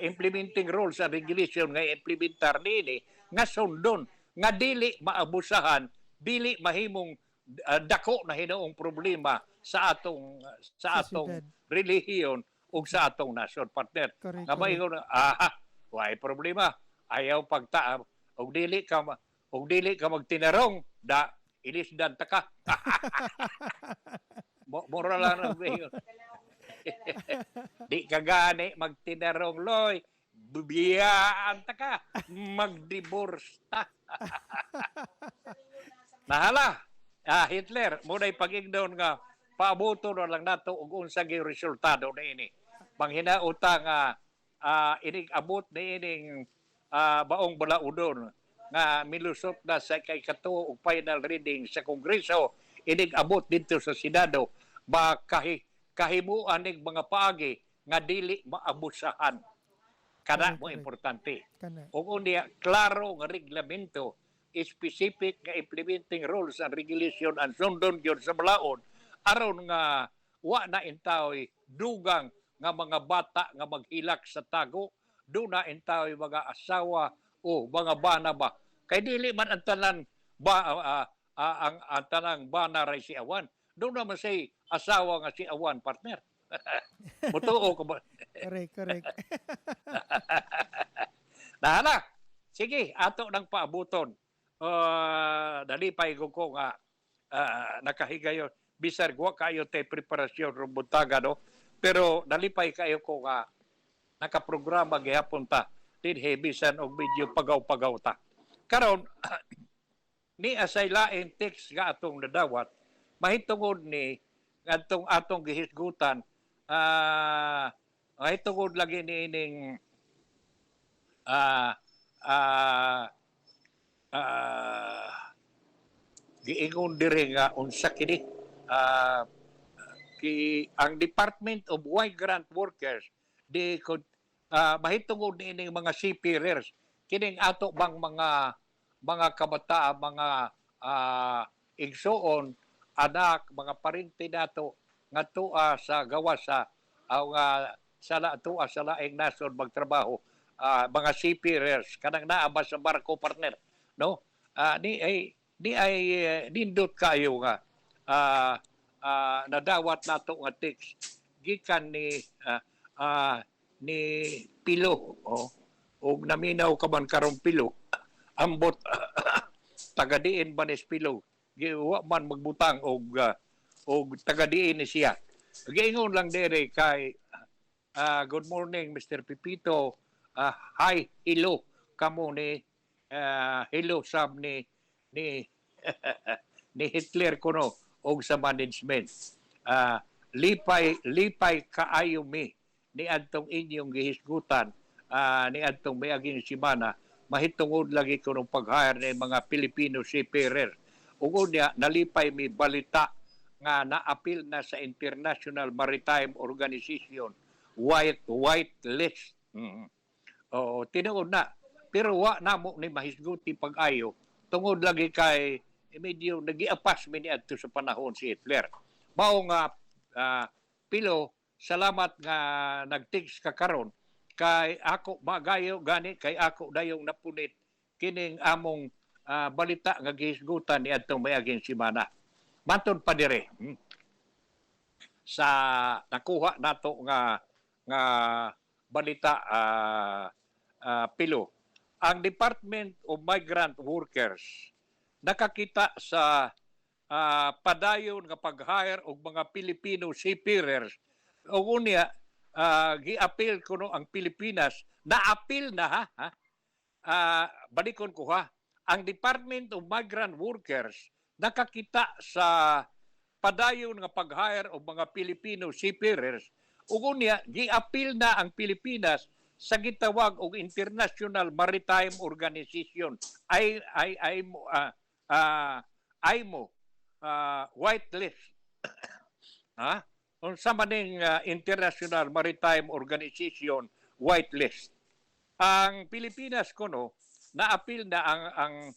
implementing rules and regulation nga implementar nini nga sundon nga dili maabusahan dili mahimong dako na hinuong problema sa atong relihiyon ug sa atong nasyon partner. Nga mayon way problema ayaw pagtaam og dili ka magtinarong ilisdan ta ka. Mura lang ang ngayon. Di ka gani magtinarong loy, bibiyaan ta ka, mag-divorce ta. Nahala, Hitler, muna'y pag-ignoon nga, paabuto na lang nato ug unsa gyud resultado na ini. Manghinautang ining abot ni ining baong balaudon nga milusot na sa kay katuo og final reading sa Kongreso, ining abot dito sa Senado, ba kahimuan ning mga paagi nga dili maabusahan. Kana mo importante. Ug unya klaro nga reglamento, specific nga implementing rules and regulation ang sundon gyud sa balaod aron nga wa na intaoy dugang nga mga bata nga maghilak sa tago, do na intaoy mga asawa o mga bana ba. Kay dili man ang tanan ang tanang bana ray si awan. Do na man say asawa nga si awan partner. Mutuo ko ba? Correct. Nahala. Sige, ato nang paabuton. Dalipay ko nga nakahigayon. Bisar gwa kayo tay preparasyon rumbuntaga, no? Pero dalipay kayo ko nga nakaprograma gihapon ta. Dinhi bisan og medyo pagaw-pagaw ta. Karon ni asay laing text nga atong nadawat, mahitungod ni atong gihisgutan, mahitungod lagi ni ining giingon diri nga unsa kini ang Department of Migrant Workers mahitungod ni ining mga seafarers kining ato bang mga kabataan, mga igsoon, anak, mga parinti nato nga tuwa sa gawa sa tuwa sa laing nasod magtrabaho, mga seafarers kanang naa ba sa barko partner, no? Ni ay nindot kayo nga nadawat nato nga text gikan ni Pilo, og naminaw ka man karong Pilo ambot tagadiin ba ni Pilo giwa man magbutang og tagadiin ni siya. Giingon lang dere kay good morning Mr. Pipito, hi, hello kamo ni hello sab ni ni Hitler kuno og sa management. Lipay kaayo mi ni adtong inyong gihisgutan, ni adtong miaging semana, mahitungod lagi ko ng pag-hire ng mga Filipino seafarer. Ug unya nalipay mi balita nga naapil na sa International Maritime Organization white list. Tinuod na. Pero wa namo ni mahisguti pag-ayo tungod lagi kay medyo nagiapas mi ni adto sa panahon si Hitler. Mao nga Pilo, salamat nga nag-text ka karon kay ako magayo gani kay ako dayong napunit kining among balita nga gihisgutan ni adtong miaging semana. Matud pa dire sa nakuha nato nga balita, Pilo. Ang Department of Migrant Workers nakakita sa padayon nga pag-hire og mga Filipino seafarers. O unya gi-appeal kuno ang Pilipinas, na-appeal na balikon ko ang Department of Migrant Workers nakakita sa padayon nga pag-hire og mga Filipino seafarers. O unya gi-appeal na ang Pilipinas sa gitawag og International Maritime Organization IMO whitelist. Unsa man ning International Maritime Organization whitelist. Ang Pilipinas kuno na-appeal na ang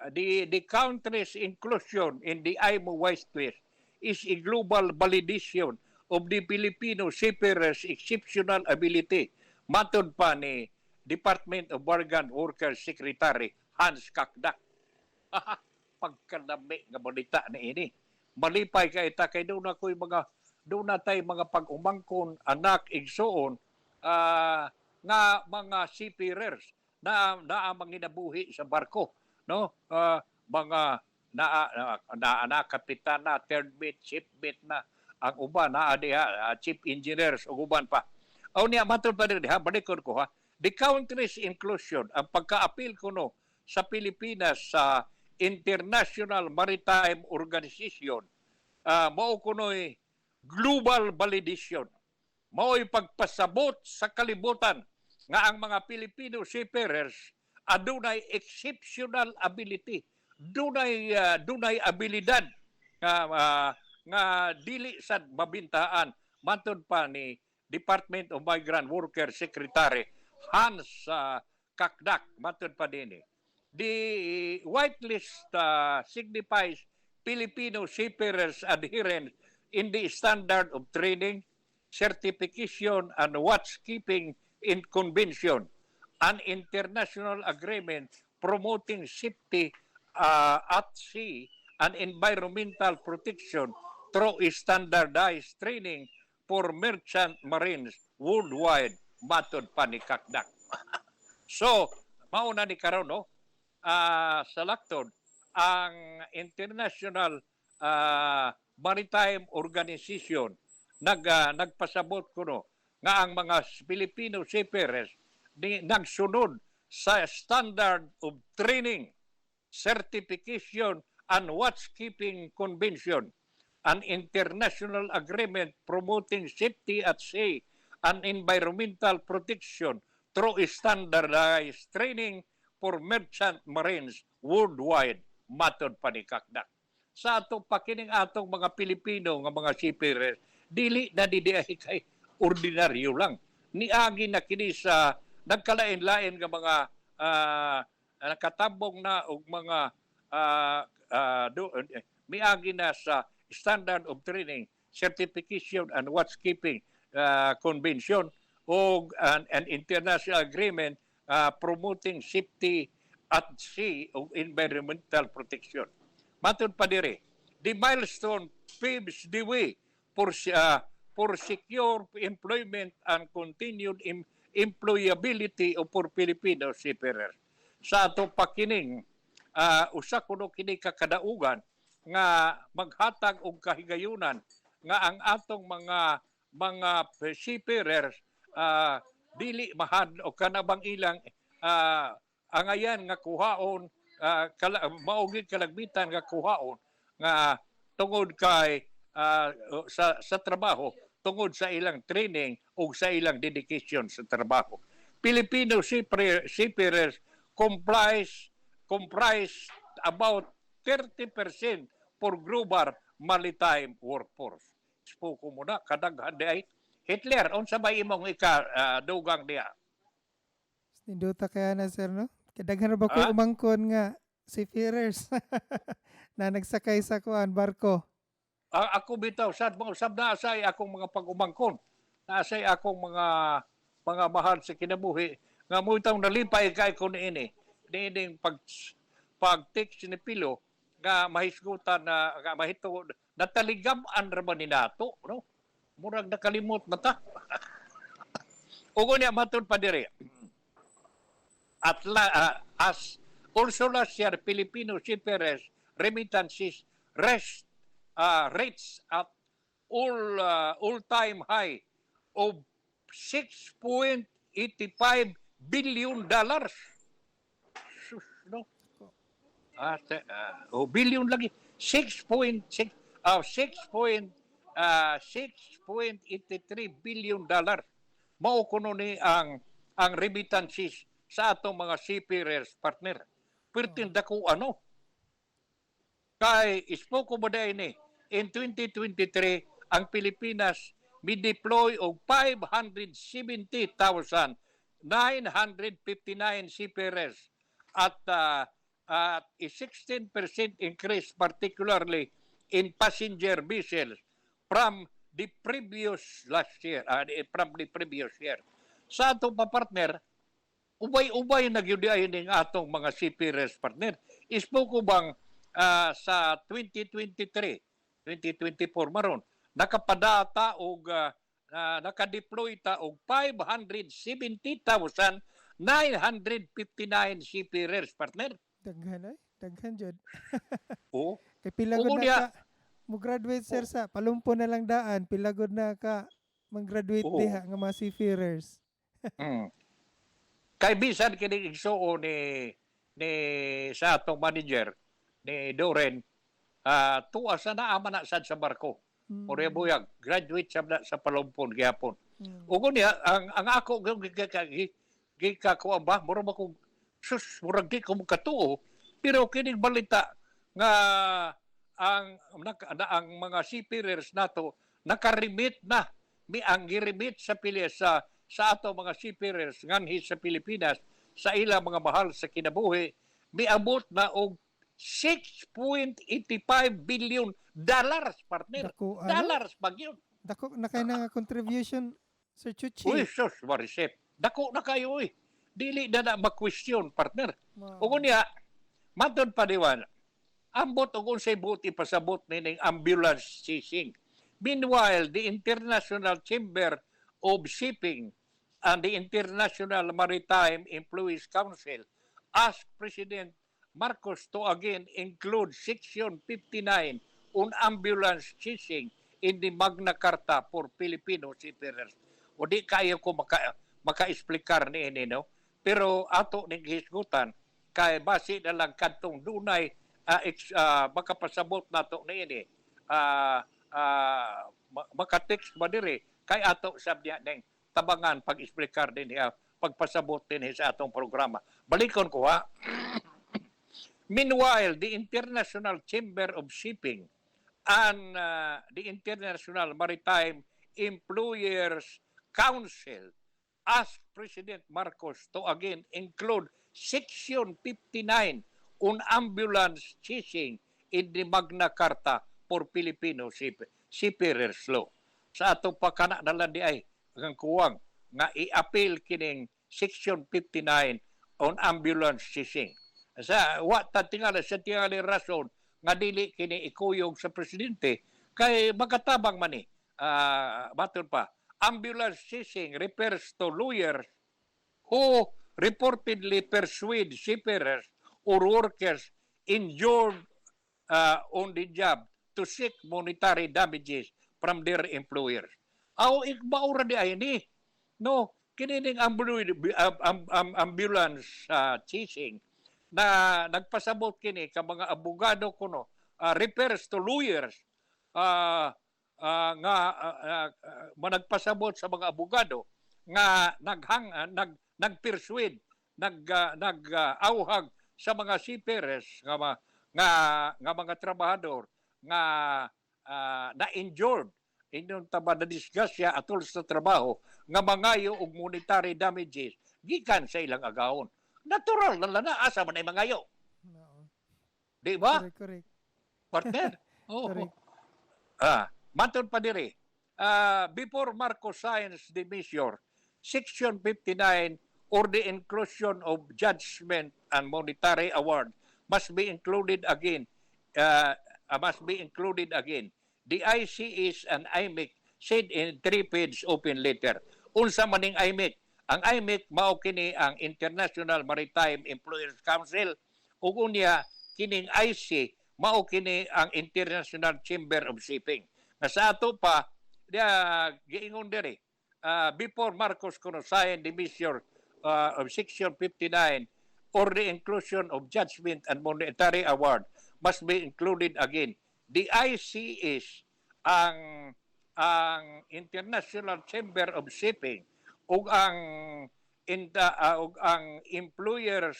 the country's inclusion in the IMO whitelist is a global validation of the Filipino seafarers' exceptional ability. Matod pa ni Department of Migrant Workers Secretary Hans Kakdak. Pagkadami nga balita na ini. Malipay kay ta kay doon na tay mga pag-umangkon anak igsoon nga mga seafarers na manginabuhi sa barko, no? Mga na kapitan na, third mate, chief mate na, ang uban na diha, chief engineers ug uban pa. Aw niya matod pa din ha, balikod ko ha. The country's inclusion, ang pagka-appeal ko no sa Pilipinas sa International Maritime Organization, mao kuno'y global validation. Mao'y pagpasabot sa kalibutan nga ang mga Filipino seafarers adunay exceptional ability, dunay abilidad nga dili sad mabintaan matud pa ni Department of Migrant Worker Secretary Hans Kakdak matud pa dinhi. The whitelist signifies Filipino seafarers adherence in the standard of training, certification, and watchkeeping in convention, an international agreement promoting safety at sea and environmental protection through standardized training for merchant marines worldwide, matod pa ni Kakdak. So, mauna ni karon no, sa laktod, ang International Maritime Organization nagpasabot kuno nga ang mga Filipino seafarers nagsunod sa standard of training, certification, and watchkeeping convention, an international agreement promoting safety at sea and environmental protection through standardized training for merchant marines worldwide, matod pa ni Kakdak. Sa atong pakining atong mga Pilipino nga mga seafarers, dili na didiay kay ordinaryo lang. Niagi na kini sa nagkalain-lain nga mga nakatabong na og mga miagi na sa standard of training, certification, and watchkeeping convention o an international agreement promoting safety at sea o environmental protection. Matod pa diri, the milestone paves the way for secure employment and continued employability of for Filipino seafarers. Sa ato pakining usa kuno kini kakadaugan nga maghatag og kahigayunan nga ang atong mga seafarers dili mahad o kanabang ilang angayan nga kuhaon maugid kalagmitan nga kuhaon nga tungod kay sa trabaho, tungod sa ilang training o sa ilang dedication sa trabaho. Filipino seafarers comprise about 30% for global maritime workforce. Spoko mo na, kadaghan di ay Hitler, unsa ba imong dugang diya? Ninduta kaya na, sir, no? Kadaghan ba ko umangkon nga seafarers na nagsakay sa kuan barko? Ako bitaw, sad na asay akong mga pag-umangkon. Naasay akong mga mahal sa kinabuhi. Nga mo itong nalipay kay ko niini. Niining pag-take sinipilo nga mahisgutan na nga mahito nataligam-an ra man ni nato, no? Murag nakalimot na ta. Ugo niya matod pa diri. As also last year, Filipino seafarers remittances rates at all-time high of $6.85 billion. No? Billion lagi. 6.83 billion dollar. Mao kuno ni ang remittances sa atong mga seafarers partner. Pertin dako ano? Kay ispoko mo dahil ni, in 2023, ang Pilipinas mi-deploy og 570,959 seafarers at a 16% increase particularly in passenger vessels from the previous year. Sa atong partner, ubay-ubay nagyudiay ning atong mga seafarers partner. Ispoko bang sa 2023, 2024 maron, nakapadata og nakadeploy ta og 570,959 seafarers partner. Daghan ay. Daghan jud. O, Kay pila gud Oo na niya. ka mo graduate sir sa palumpo na lang daan, pila gud na ka mag-graduate Oo. diha nga mga seafarers. mm. Kay bisan kini igsuo ni sa atong manager ni Doren, tuwa sa naama na sad sa barko. Ore buyag, graduate sa Palumpon gyapon. Ug niya ang ako gikakuan ba mura ba kog sus murag di ko makatuo, pero kining balita nga ang mga seafarers nato nakarimit na ang girimit sa sa ato mga seafarers nganhi sa Pilipinas sa ilang mga mahal sa kinabuhi miabot na og $6.85 billion partner. Dako, ano? Dollars bagyo. Dako na kay nga contribution Sir Chuchi. Uy, sus, marisip. Dako na kayo, uy. Dili na mag-question, partner. Wow. O kunya, matod pa diwan, ambot o kung sa'y buti pasabot nining ambulance chasing. Meanwhile, the International Chamber of Shipping and the International Maritime Employees Council asked President Marcos to again include Section 59 on ambulance chasing in the Magna Carta for Filipino seafarers. O di kayo ko maka-explicar ni ini, no? Pero ato ning hisgutan kay base na lang kadtong dunay makapasabot nato ni ini maka-text ba diri kay ato sabya ning tabangan pag-explicar din pagpasabot din sa atong programa. Balikon ko ha. Meanwhile, the International Chamber of Shipping and the International Maritime Employers Council asked President Marcos to again include Section 59 on ambulance chasing in the Magna Carta for Filipino Seafarers Law. Sa ato pa kana nalang di ay ang kuwang nga i-appeal kining Section 59 on ambulance chasing. Sa tingali rason nga dili kini ikuyog sa presidente kay makatabang man ni baton pa ambulance chasing refers to lawyers who reportedly persuade seafarers or workers injured on the job to seek monetary damages from their employers. Aw ikbaura di ay ni no kinining ambulance chasing na nagpasabot kini ka mga abogado kuno refers to lawyers nagpasabot sa mga abogado nga nagpersuade nag-auhag sa mga seafarers nga mga trabahador nga na-injured inyong taba na disgrasya atol sa trabaho nga mangayo og monetary damages gikan sa ilang agawon. Natural na asa man ay mangayo. No. Di ba? Correct. Partner? Oo. Correct. Matod pa diri. Before Marcos signs the measure, Section 59 or the inclusion of judgment and monetary award must be included again. The ICS and IMEC said in 3-page open letter. Unsa maning IMEC? Ang IMEC mao kini ang International Maritime Employers Council ug unya kining IC mao kini ang International Chamber of Shipping. Nga sa ato pa giingon diri before Marcos kuno sign the measure of Section 59 or the inclusion of judgment and monetary award must be included again. The ICS ang International Chamber of Shipping ug ang employers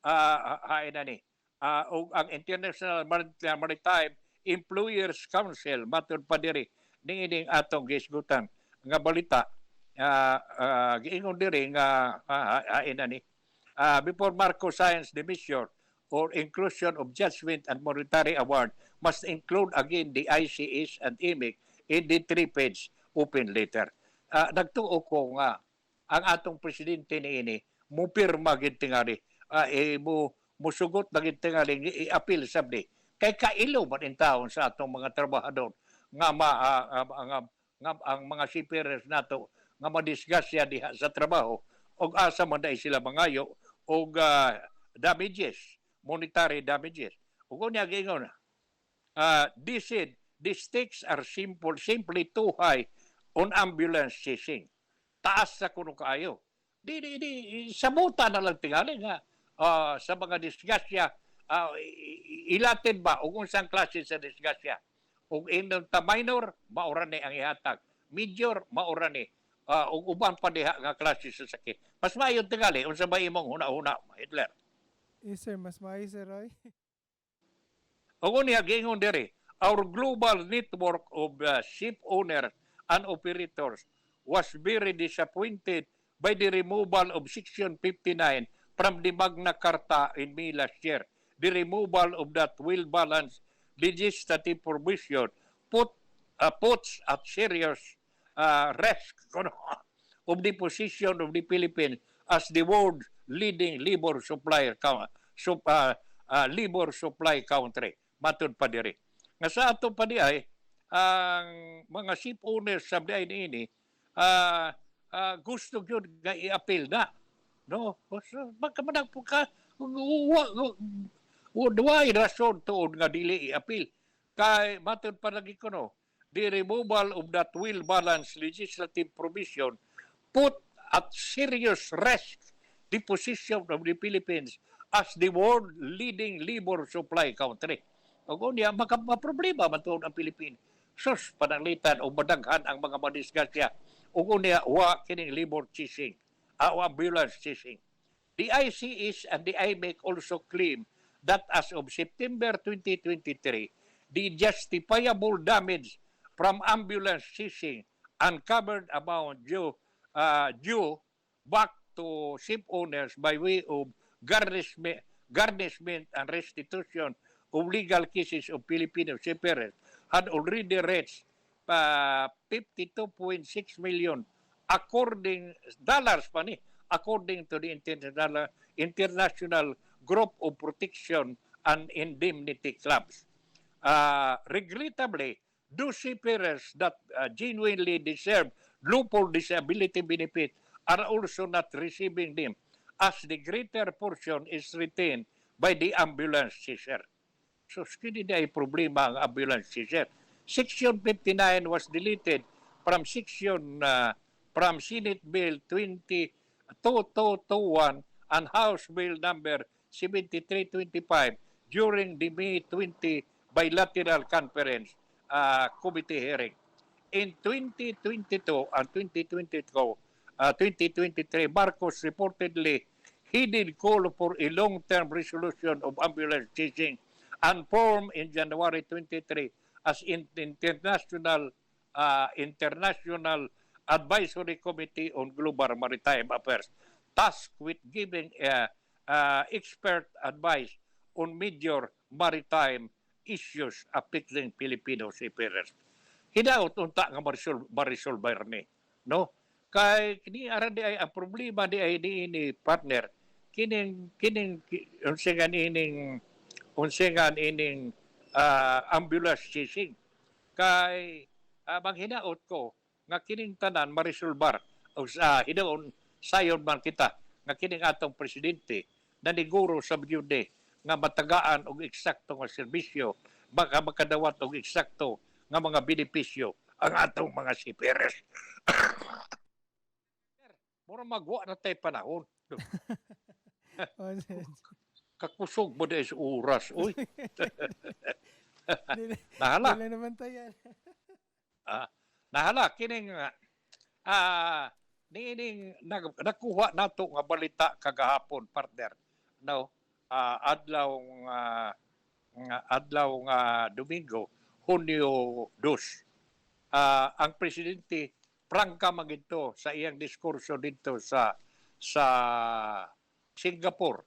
ug ang International Maritime Employers Council matud pa diri niining atong gisgutan nga balita giingon diri nga before Marcos signs the measure or inclusion of judgment and monetary award must include again the ICS and IMEC in the 3-page open letter. Nagtuo ko nga ang atong presidente niini mupirma gid tingali musugot na gid tingali i-appeal sabdi kay kailo man in taon sa atong mga trabahador nga ang mga seafarers nato nga madisgrasya diha sa trabaho og asa man dai sila mangayo og damages monetary damages. Ug unya gingon, they said the stakes are simply too high on ambulance chasing. Taas sa kuno kaayo. Di sabuta na lang tingali nga sa mga disgrasya ilatin ba ug unsang klase sa disgrasya. Ug inon ta minor maura ni ang ihatag. Major maura ni ug uban pa diha nga klase sa sakit. Mas maayo tingali unsa ba imong huna-huna, Hitler? Yes, sir. Mas maayo, sir Roy. Ug unya gingon diri, our global network of ship owners and operators was very disappointed by the removal of Section 59 from the Magna Carta in May last year. The removal of that well-balanced legislative provision puts at serious risk of the position of the Philippines as the world's leading labor supply country. Matod pa diri. Nga sa ato pa di ay, ang mga ship owners sa diay niini, gusto yun nga i-appeal na. No? Magkamanang po ka, why rason tuon nga dili i-appeal? Kay matod pa lagi ko no, the removal of that well-balanced legislative provision put at serious risk the position of the Philippines as the world leading labor supply country. O niya, makaproblema man tuon ang Pilipinas. Sus, pananglitan o madaghan ang mga madisgrasya. O niya, wa kining labor chasing, ambulance chasing. The ICS and the IMEC also claim that as of September 2023, the justifiable damage from ambulance chasing uncovered amount due back to ship owners by way of garnishment and restitution of legal cases of Filipino seafarers had already reached 52.6 million according to the International Group of Protection and Indemnity Clubs. Regrettably, those seafarers that genuinely deserve loophole disability benefit are also not receiving them, as the greater portion is retained by the ambulance chaser. So, hindi na ay problema ang ambulance chaser. Section 59 was deleted from Senate Bill 2221 and House Bill number 7325 during the May 20 bilateral conference committee hearing. In 2022 and 2023, Marcos reportedly headed call for a long-term resolution of ambulance chasing and formed in January 23 as International Advisory Committee on Global Maritime Affairs, tasked with giving expert advice on major maritime issues affecting Filipino seafarers. Hidaot unta nga ma-resolve ni, no? Kay kini ara di ay ang problema di ay ni partner kining unsengan ining ambulance chasing. Kay manghinaot ko nga kining tanan ma-resolbar o hidaon sayon man kita nga kining atong presidente na niguro sa byude nga matagaan og eksakto nga serbisyo, baka makadawat og eksakto nga mga benepisyo ang atong mga seafarers. Mura magwa na tayo panahon. Kakusog mo dahil sa oras. Uy. Nahala. Wala naman tayo yan. Nahala. Kining nakuha nato nga balita kagahapon, partner. No? Adlaw nga Domingo, Hunyo 2. Ang presidente prangka magito sa iyang diskurso dito sa Singapore.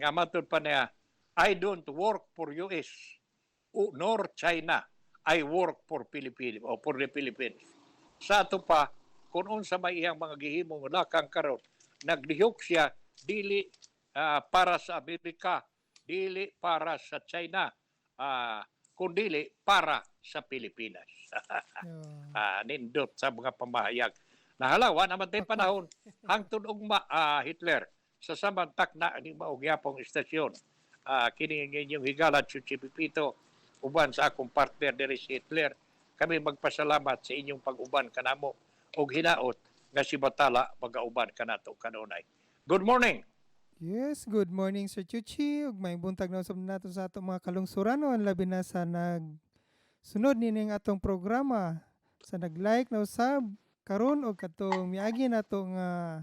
Nga matod pa niya, I don't work for US nor China. I work for Philippines o for the Philippines. Sa ato pa, kung unsa may iyang mga gihimong lakang karon, naglihok siya dili para sa Amerika, dili para sa China, kundi para sa Pilipinas. Nindot sa mga pamahayag. Nahalawa naman tayong panahon, hangtod ugma Hitler, sa samantak na ni maugyapong istasyon, kini inyong higalat si Pipito uban sa akong partner diri si Hitler. Kami magpasalamat sa inyong pag-uban kanamo og hinaot nga si Batala magauban kanato kanunay. Good morning. Yes, good morning Sir Chuchi. Ug may buntag na usab nato sa ato mga kalungsuranon labi na sa sunod nining atong programa sa nag-like na usab karon og katong miagi nato nga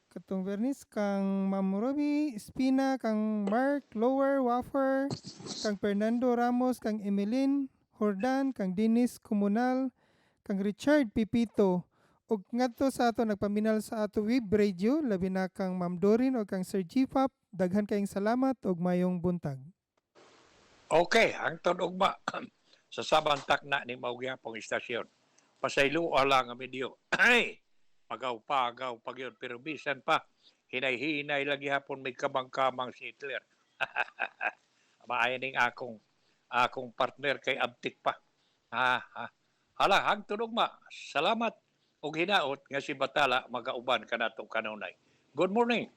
katong Bernice kang Ma'am Ruby Espina, kang Mark Lower Waffer, kang Fernando Ramos, kang Emeline Hordan, kang Dennis Comunal, kang Richard Pipito. Ug ngadto sa ato nagpaminal sa ato web radio labi na kang Ma'am Dorin o kang Sir Gpap, daghan kayong salamat ug mayong buntag. Okay, ang ugma sa sabantak na ni Maugyapong istasyon. Pasaylo lang ang medyo. Ay, pagaw yun. Pero bisan pa, hinay-hinay lagi hapon may kamang-kamang si Hitler. Maayaning akong partner kay Abtik pa. Hala, ang ugma. Salamat og hinaot nga si Batala magauban kanatong kanunay. Good morning.